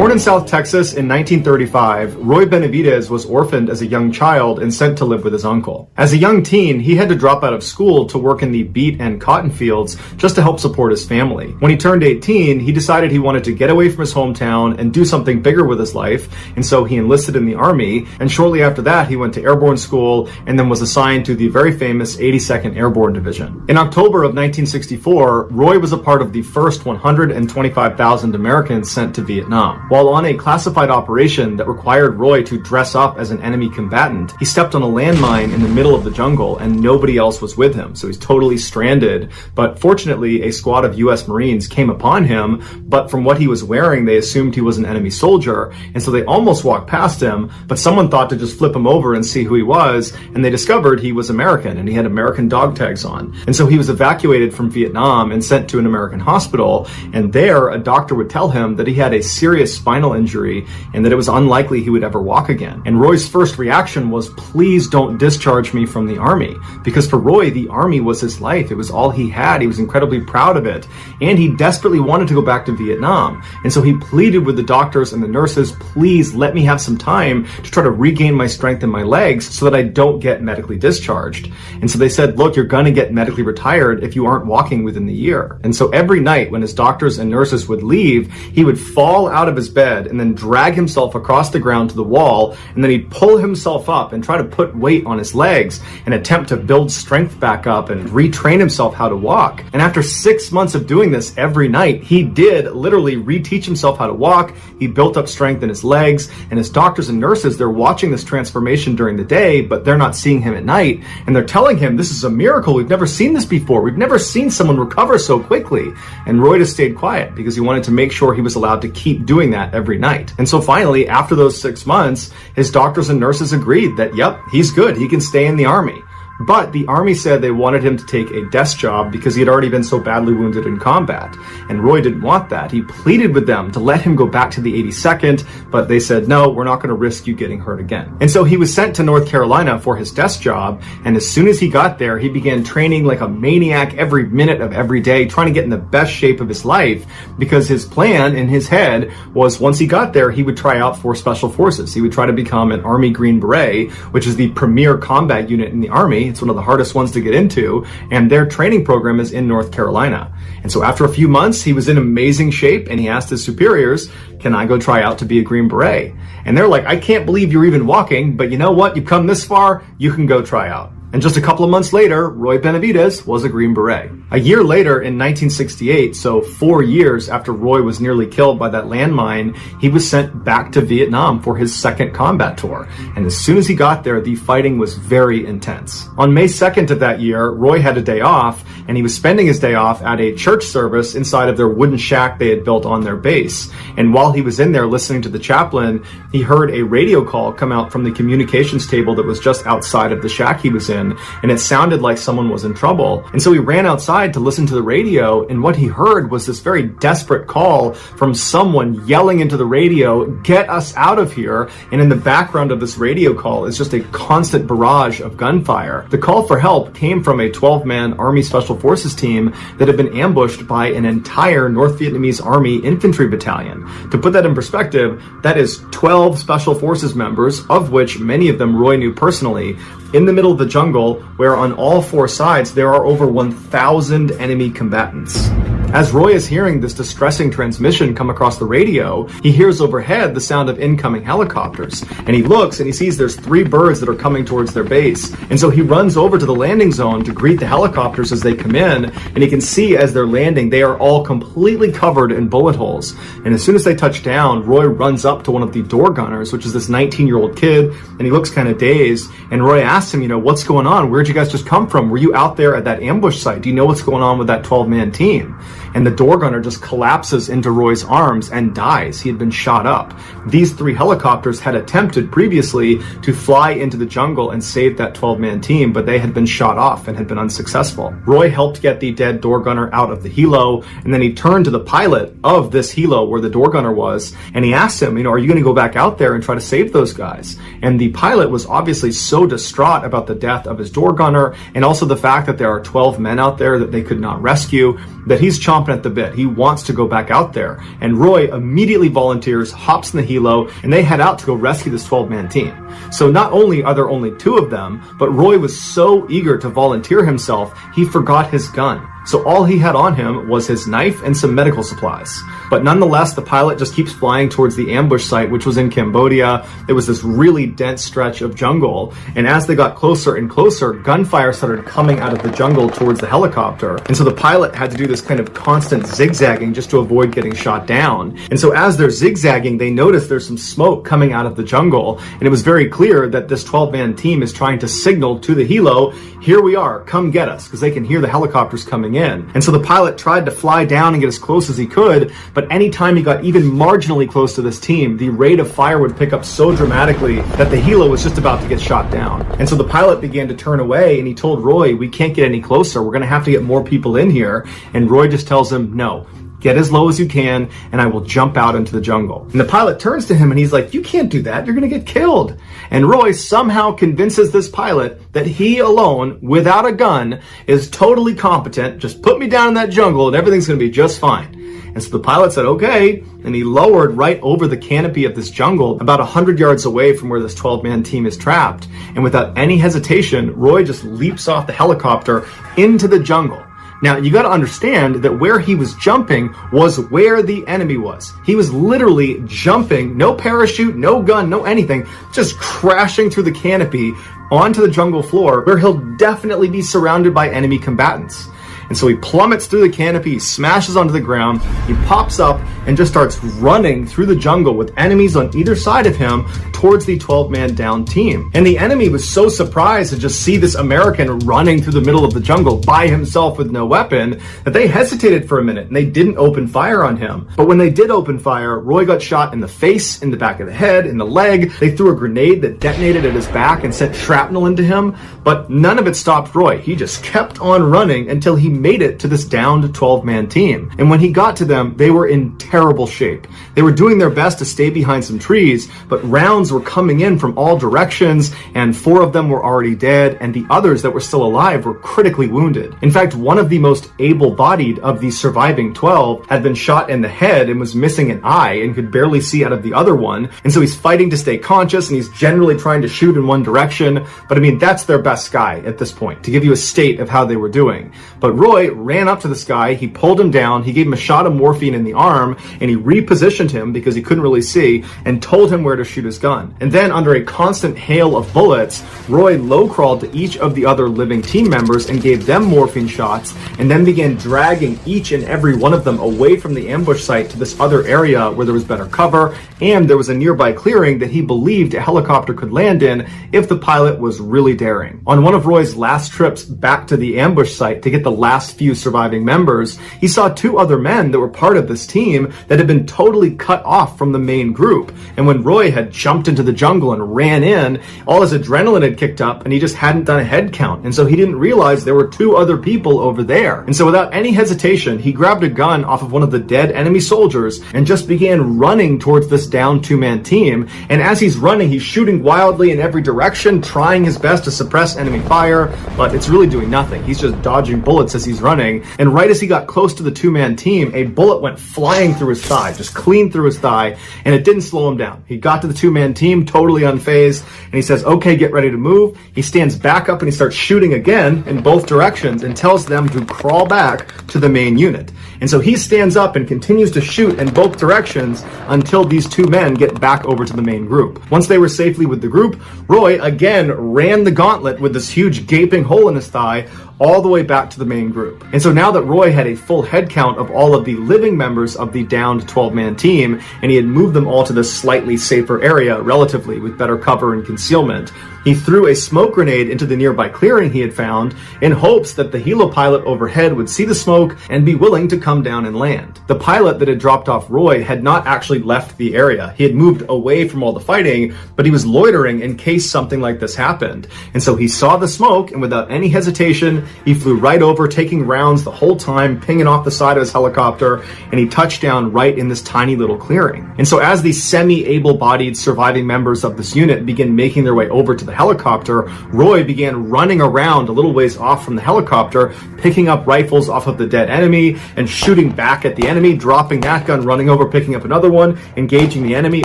Born in South Texas in 1935, Roy Benavidez was orphaned as a young child and sent to live with his uncle. As a young teen, he had to drop out of school to work in the beet and cotton fields just to help support his family. When he turned 18, he decided he wanted to get away from his hometown and do something bigger with his life, and so he enlisted in the Army, and shortly after that, he went to airborne school and then was assigned to the very famous 82nd Airborne Division. In October of 1964, Roy was a part of the first 125,000 Americans sent to Vietnam. While on a classified operation that required Roy to dress up as an enemy combatant, he stepped on a landmine in the middle of the jungle and nobody else was with him, so he's totally stranded. But fortunately, a squad of US Marines came upon him, but from what he was wearing, they assumed he was an enemy soldier, and so they almost walked past him, but someone thought to just flip him over and see who he was, and they discovered he was American, and he had American dog tags on. And so he was evacuated from Vietnam and sent to an American hospital, and there, a doctor would tell him that he had a serious spinal injury and that it was unlikely he would ever walk again. And Roy's first reaction was, please don't discharge me from the Army. Because for Roy, the Army was his life. It was all he had. He was incredibly proud of it. And he desperately wanted to go back to Vietnam. And so he pleaded with the doctors and the nurses, please let me have some time to try to regain my strength in my legs so that I don't get medically discharged. And so they said, look, you're gonna get medically retired if you aren't walking within the year. And so every night when his doctors and nurses would leave, he would fall out of his bed and then drag himself across the ground to the wall, and then he'd pull himself up and try to put weight on his legs and attempt to build strength back up and retrain himself how to walk. And after 6 months of doing this every night, he did literally reteach himself how to walk. He built up strength in his legs, and his doctors and nurses, they're watching this transformation during the day, but they're not seeing him at night, and they're telling him, this is a miracle, we've never seen this before, we've never seen someone recover so quickly. And Roy just stayed quiet because he wanted to make sure he was allowed to keep doing that every night. And so finally, after those 6 months, his doctors and nurses agreed that, yep, he's good, he can stay in the Army. But the Army said they wanted him to take a desk job because he had already been so badly wounded in combat. And Roy didn't want that. He pleaded with them to let him go back to the 82nd, but they said, no, we're not going to risk you getting hurt again. And so he was sent to North Carolina for his desk job, and as soon as he got there, he began training like a maniac every minute of every day, trying to get in the best shape of his life, because his plan in his head was once he got there, he would try out for Special Forces. He would try to become an Army Green Beret, which is the premier combat unit in the Army. It's one of the hardest ones to get into, and their training program is in North Carolina. And so after a few months, he was in amazing shape, and he asked his superiors, can I go try out to be a Green Beret? And they're like, I can't believe you're even walking, but you know what? You've come this far, you can go try out. And just a couple of months later, Roy Benavidez was a Green Beret. A year later, in 1968, so 4 years after Roy was nearly killed by that landmine, he was sent back to Vietnam for his second combat tour. And as soon as he got there, the fighting was very intense. On May 2nd of that year, Roy had a day off, and he was spending his day off at a church service inside of their wooden shack they had built on their base. And while he was in there listening to the chaplain, he heard a radio call come out from the communications table that was just outside of the shack he was in. And it sounded like someone was in trouble. And so he ran outside to listen to the radio, and what he heard was this very desperate call from someone yelling into the radio, get us out of here. And in the background of this radio call is just a constant barrage of gunfire. The call for help came from a 12-man Army Special Forces team that had been ambushed by an entire North Vietnamese Army infantry battalion. To put that in perspective, that is 12 Special Forces members, of which many of them Roy knew personally, in the middle of the jungle, where on all four sides there are over 1,000 enemy combatants. As Roy is hearing this distressing transmission come across the radio, he hears overhead the sound of incoming helicopters. And he looks and he sees there's 3 birds that are coming towards their base. And so he runs over to the landing zone to greet the helicopters as they come in. And he can see as they're landing, they are all completely covered in bullet holes. And as soon as they touch down, Roy runs up to one of the door gunners, which is this 19-year-old kid, and he looks kind of dazed. And Roy asks him, what's going on? Where'd you guys just come from? Were you out there at that ambush site? Do you know what's going on with that 12-man team? And the door gunner just collapses into Roy's arms and dies. He had been shot up. These 3 helicopters had attempted previously to fly into the jungle and save that 12-man team, but they had been shot off and had been unsuccessful. Roy helped get the dead door gunner out of the helo, and then he turned to the pilot of this helo where the door gunner was, and he asked him, are you going to go back out there and try to save those guys? And the pilot was obviously so distraught about the death of his door gunner, and also the fact that there are 12 men out there that they could not rescue, that he's chomping chomping at the bit. He wants to go back out there. And Roy immediately volunteers, hops in the helo, and they head out to go rescue this 12-man team. So not only are there only 2 of them, but Roy was so eager to volunteer himself, he forgot his gun. So all he had on him was his knife and some medical supplies. But nonetheless, the pilot just keeps flying towards the ambush site, which was in Cambodia. It was this really dense stretch of jungle. And as they got closer and closer, gunfire started coming out of the jungle towards the helicopter. And so the pilot had to do this kind of constant zigzagging just to avoid getting shot down. And so as they're zigzagging, they notice there's some smoke coming out of the jungle. And it was very clear that this 12-man team is trying to signal to the helo, here we are, come get us, because they can hear the helicopters coming in. And so the pilot tried to fly down and get as close as he could, but anytime he got even marginally close to this team, the rate of fire would pick up so dramatically that the helo was just about to get shot down. And so the pilot began to turn away, and he told Roy, we can't get any closer, we're going to have to get more people in here. And Roy just tells him, no, get as low as you can, and I will jump out into the jungle. And the pilot turns to him and he's like, you can't do that, you're gonna get killed. And Roy somehow convinces this pilot that he alone, without a gun, is totally competent. Just put me down in that jungle and everything's gonna be just fine. And so the pilot said, okay, and he lowered right over the canopy of this jungle, about 100 yards away from where this 12-man team is trapped. And without any hesitation, Roy just leaps off the helicopter into the jungle. Now, you got to understand that where he was jumping was where the enemy was. He was literally jumping, no parachute, no gun, no anything, just crashing through the canopy onto the jungle floor where he'll definitely be surrounded by enemy combatants. And so he plummets through the canopy, he smashes onto the ground, he pops up and just starts running through the jungle with enemies on either side of him towards the 12-man down team. And the enemy was so surprised to just see this American running through the middle of the jungle by himself with no weapon that they hesitated for a minute and they didn't open fire on him. But when they did open fire, Roy got shot in the face, in the back of the head, in the leg. They threw a grenade that detonated at his back and sent shrapnel into him, but none of it stopped Roy. He just kept on running until he made it to this downed 12-man team. And when he got to them, they were in terrible shape. They were doing their best to stay behind some trees, but rounds were coming in from all directions, and 4 of them were already dead, and the others that were still alive were critically wounded. In fact, one of the most able-bodied of the surviving 12 had been shot in the head and was missing an eye and could barely see out of the other one, and so he's fighting to stay conscious, and he's generally trying to shoot in one direction, but I mean, that's their best guy at this point, to give you a state of how they were doing. But Roy ran up to this guy, he pulled him down, he gave him a shot of morphine in the arm, and he repositioned him because he couldn't really see, and told him where to shoot his gun. And then, under a constant hail of bullets, Roy low-crawled to each of the other living team members and gave them morphine shots, and then began dragging each and every one of them away from the ambush site to this other area where there was better cover, and there was a nearby clearing that he believed a helicopter could land in if the pilot was really daring. On one of Roy's last trips back to the ambush site to get the last few surviving members, he saw 2 other men that were part of this team that had been totally cut off from the main group. And when Roy had jumped into the jungle and ran in, all his adrenaline had kicked up and he just hadn't done a head count. And so he didn't realize there were 2 other people over there. And so without any hesitation, he grabbed a gun off of one of the dead enemy soldiers and just began running towards this down 2-man team. And as he's running, he's shooting wildly in every direction, trying his best to suppress enemy fire, but it's really doing nothing. He's just dodging bullets as he's running. And right as he got close to the 2-man team, a bullet went flying through his thigh, just clean through his thigh, and it didn't slow him down. He got to the 2-man team totally unfazed, and he says, okay, get ready to move. He stands back up and he starts shooting again in both directions and tells them to crawl back to the main unit. And so he stands up and continues to shoot in both directions until these 2 men get back over to the main group. Once they were safely with the group, Roy again ran the gauntlet with this huge gaping hole in his thigh all the way back to the main group. And so now that Roy had a full head count of all of the living members of the downed 12-man team, and he had moved them all to this slightly safer area relatively with better cover and concealment, he threw a smoke grenade into the nearby clearing he had found in hopes that the helo pilot overhead would see the smoke and be willing to come down and land. The pilot that had dropped off Roy had not actually left the area. He had moved away from all the fighting, but he was loitering in case something like this happened. And so he saw the smoke, and without any hesitation, he flew right over, taking rounds the whole time, pinging off the side of his helicopter, and he touched down right in this tiny little clearing. And so as the semi-able-bodied surviving members of this unit begin making their way over to the helicopter, Roy began running around a little ways off from the helicopter, picking up rifles off of the dead enemy and shooting back at the enemy, dropping that gun, running over, picking up another one, engaging the enemy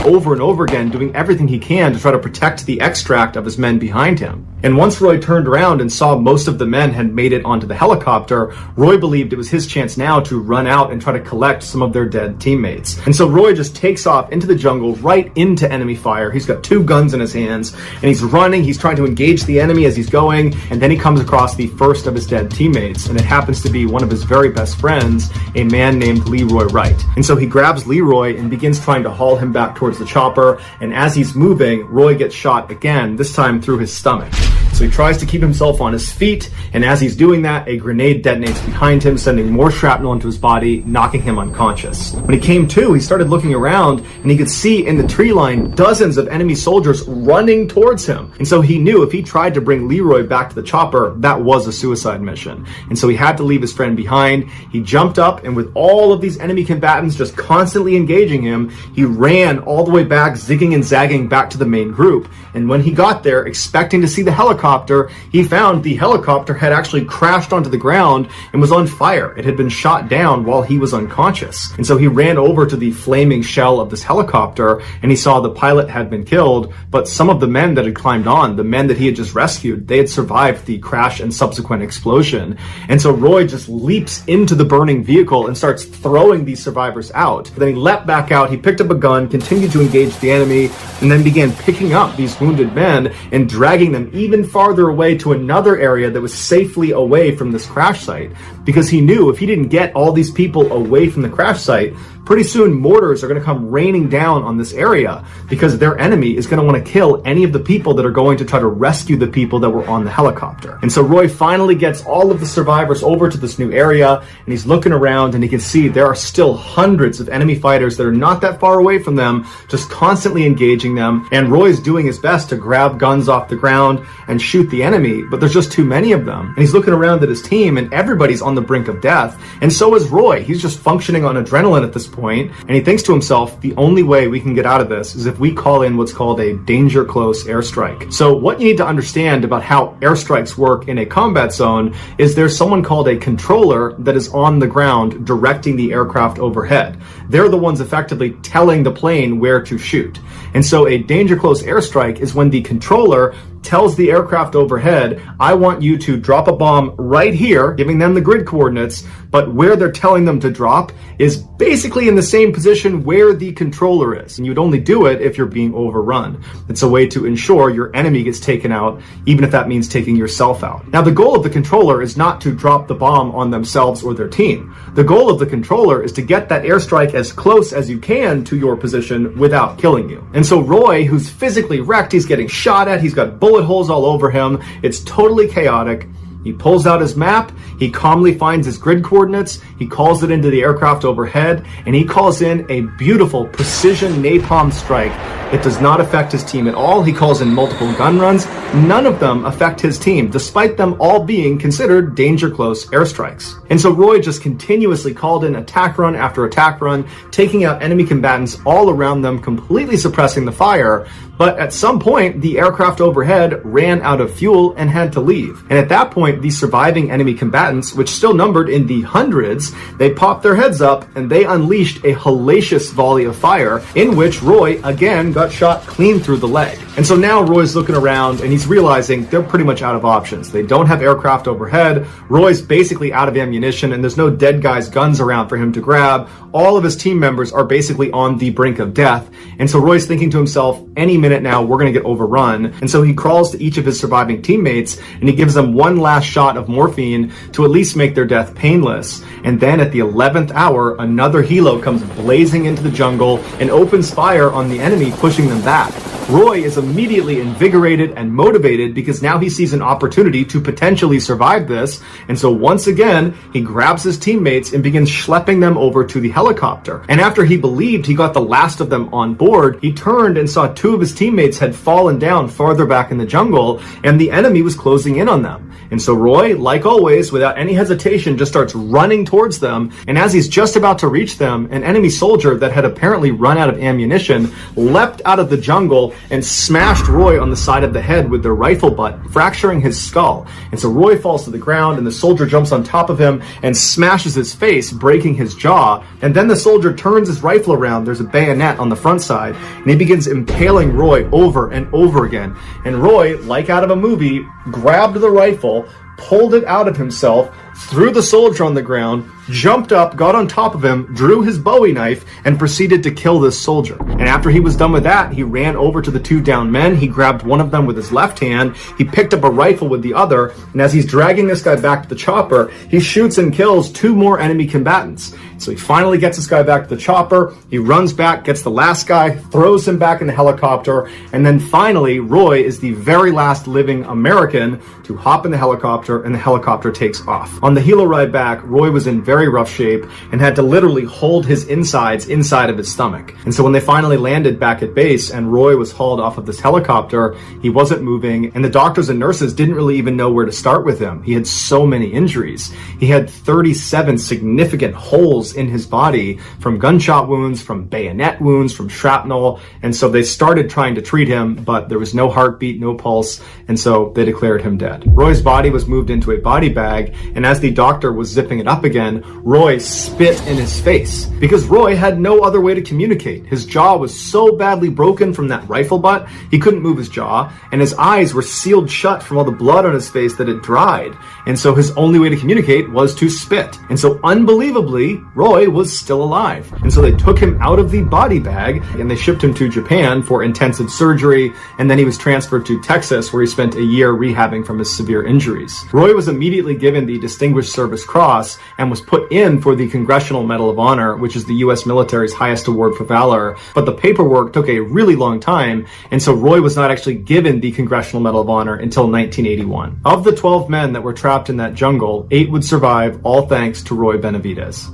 over and over again, doing everything he can to try to protect the extract of his men behind him. And once Roy turned around and saw most of the men had made it onto the helicopter, Roy believed it was his chance now to run out and try to collect some of their dead teammates. And so Roy just takes off into the jungle, right into enemy fire. He's got 2 guns in his hands, and he's running. He's trying to engage the enemy as he's going, and then he comes across the first of his dead teammates, and it happens to be one of his very best friends, a man named Leroy Wright. And so he grabs Leroy and begins trying to haul him back towards the chopper, and as he's moving, Roy gets shot again, this time through his stomach. So he tries to keep himself on his feet, and as he's doing that, a grenade detonates behind him, sending more shrapnel into his body, knocking him unconscious. When he came to, he started looking around, and he could see in the tree line dozens of enemy soldiers running towards him. And so he knew if he tried to bring Leroy back to the chopper, that was a suicide mission. And so he had to leave his friend behind. He jumped up, and with all of these enemy combatants just constantly engaging him, he ran all the way back, zigging and zagging back to the main group. And when he got there, expecting to see the helicopter, he found the helicopter had actually crashed onto the ground and was on fire. It had been shot down while he was unconscious. And so he ran over to the flaming shell of this helicopter, and he saw the pilot had been killed, but some of the men that had climbed on, the men that he had just rescued, they had survived the crash and subsequent explosion. And so Roy just leaps into the burning vehicle and starts throwing these survivors out. Then he leapt back out, he picked up a gun, continued to engage the enemy, and then began picking up these wounded men and dragging them even farther away to another area that was safely away from this crash site, because he knew if he didn't get all these people away from the crash site, pretty soon mortars are going to come raining down on this area, because their enemy is going to want to kill any of the people that are going to try to rescue the people that were on the helicopter. And so Roy finally gets all of the survivors over to this new area, and he's looking around, and he can see there are still hundreds of enemy fighters that are not that far away from them, just constantly engaging them. And Roy's doing his best to grab guns off the ground and shoot the enemy, but there's just too many of them. And he's looking around at his team, and everybody's on the brink of death, and so is Roy. He's just functioning on adrenaline at this point, and he thinks to himself, the only way we can get out of this is if we call in what's called a danger close airstrike. So what you need to understand about how airstrikes work in a combat zone is there's someone called a controller that is on the ground directing the aircraft overhead. They're the ones effectively telling the plane where to shoot. And so a danger close airstrike is when the controller tells the aircraft overhead, I want you to drop a bomb right here, giving them the grid coordinates, but where they're telling them to drop is basically in the same position where the controller is. And you'd only do it if you're being overrun. It's a way to ensure your enemy gets taken out, even if that means taking yourself out. Now, the goal of the controller is not to drop the bomb on themselves or their team. The goal of the controller is to get that airstrike as close as you can to your position without killing you. And so Roy, who's physically wrecked, he's getting shot at, he's got bullet holes all over him, it's totally chaotic. He pulls out his map, he calmly finds his grid coordinates, he calls it into the aircraft overhead, and he calls in a beautiful precision napalm strike. It does not affect his team at all. He calls in multiple gun runs. None of them affect his team, despite them all being considered danger close airstrikes. And so Roy just continuously called in attack run after attack run, taking out enemy combatants all around them, completely suppressing the fire. But at some point, the aircraft overhead ran out of fuel and had to leave. And at that point, the surviving enemy combatants, which still numbered in the hundreds, they popped their heads up and they unleashed a hellacious volley of fire in which Roy again got shot clean through the leg. And so now Roy's looking around and he's realizing they're pretty much out of options. They don't have aircraft overhead. Roy's basically out of ammunition and there's no dead guys' guns around for him to grab. All of his team members are basically on the brink of death. And so Roy's thinking to himself, any minute now, we're going to get overrun. And so he crawls to each of his surviving teammates and he gives them one last shot of morphine to at least make their death painless. And then at the 11th hour, another helo comes blazing into the jungle and opens fire on the enemy, pushing them back. Roy is immediately invigorated and motivated because now he sees an opportunity to potentially survive this. And so once again, he grabs his teammates and begins schlepping them over to the helicopter. And after he believed he got the last of them on board, he turned and saw two of his teammates had fallen down farther back in the jungle and the enemy was closing in on them. And so Roy, like always, without any hesitation, just starts running towards them. And as he's just about to reach them, an enemy soldier that had apparently run out of ammunition leapt out of the jungle and smashed Roy on the side of the head with their rifle butt, fracturing his skull. And so Roy falls to the ground, and the soldier jumps on top of him and smashes his face, breaking his jaw. And then the soldier turns his rifle around. There's a bayonet on the front side, and he begins impaling Roy over and over again. And Roy, like out of a movie, grabbed the rifle, pulled it out of himself, threw the soldier on the ground, jumped up, got on top of him, drew his Bowie knife, and proceeded to kill this soldier. And after he was done with that, he ran over to the two downed men. He grabbed one of them with his left hand. He picked up a rifle with the other. And as he's dragging this guy back to the chopper, he shoots and kills two more enemy combatants. So he finally gets this guy back to the chopper. He runs back, gets the last guy, throws him back in the helicopter. And then finally, Roy is the very last living American to hop in the helicopter, and the helicopter takes off. On the helo ride back, Roy was in very rough shape and had to literally hold his insides inside of his stomach. And so when they finally landed back at base and Roy was hauled off of this helicopter, he wasn't moving, and the doctors and nurses didn't really even know where to start with him. He had so many injuries. He had 37 significant holes in his body from gunshot wounds, from bayonet wounds, from shrapnel. And so they started trying to treat him, but there was no heartbeat, no pulse, and so they declared him dead. Roy's body was moved into a body bag, and as the doctor was zipping it up again, Roy spit in his face because Roy had no other way to communicate. His jaw was so badly broken from that rifle butt, he couldn't move his jaw, and his eyes were sealed shut from all the blood on his face that had dried. And so his only way to communicate was to spit. And so unbelievably, Roy was still alive. And so they took him out of the body bag and they shipped him to Japan for intensive surgery, and then he was transferred to Texas, where he spent a year rehabbing from his severe injuries. Roy was immediately given the Distinguished Service Cross and was put in for the Congressional Medal of Honor, which is the U.S. military's highest award for valor. But the paperwork took a really long time, and so Roy was not actually given the Congressional Medal of Honor until 1981. Of the 12 men that were trapped in that jungle, 8 would survive, all thanks to Roy Benavidez.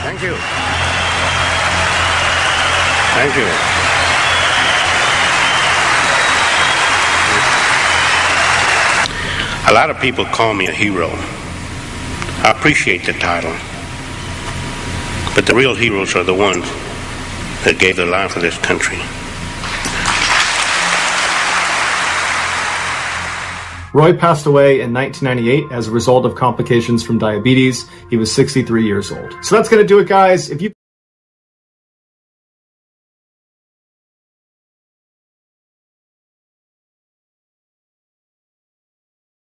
Thank you. Thank you. A lot of people call me a hero. I appreciate the title. But the real heroes are the ones that gave their life for this country. Roy passed away in 1998 as a result of complications from diabetes. He was 63 years old. So that's going to do it, guys. If you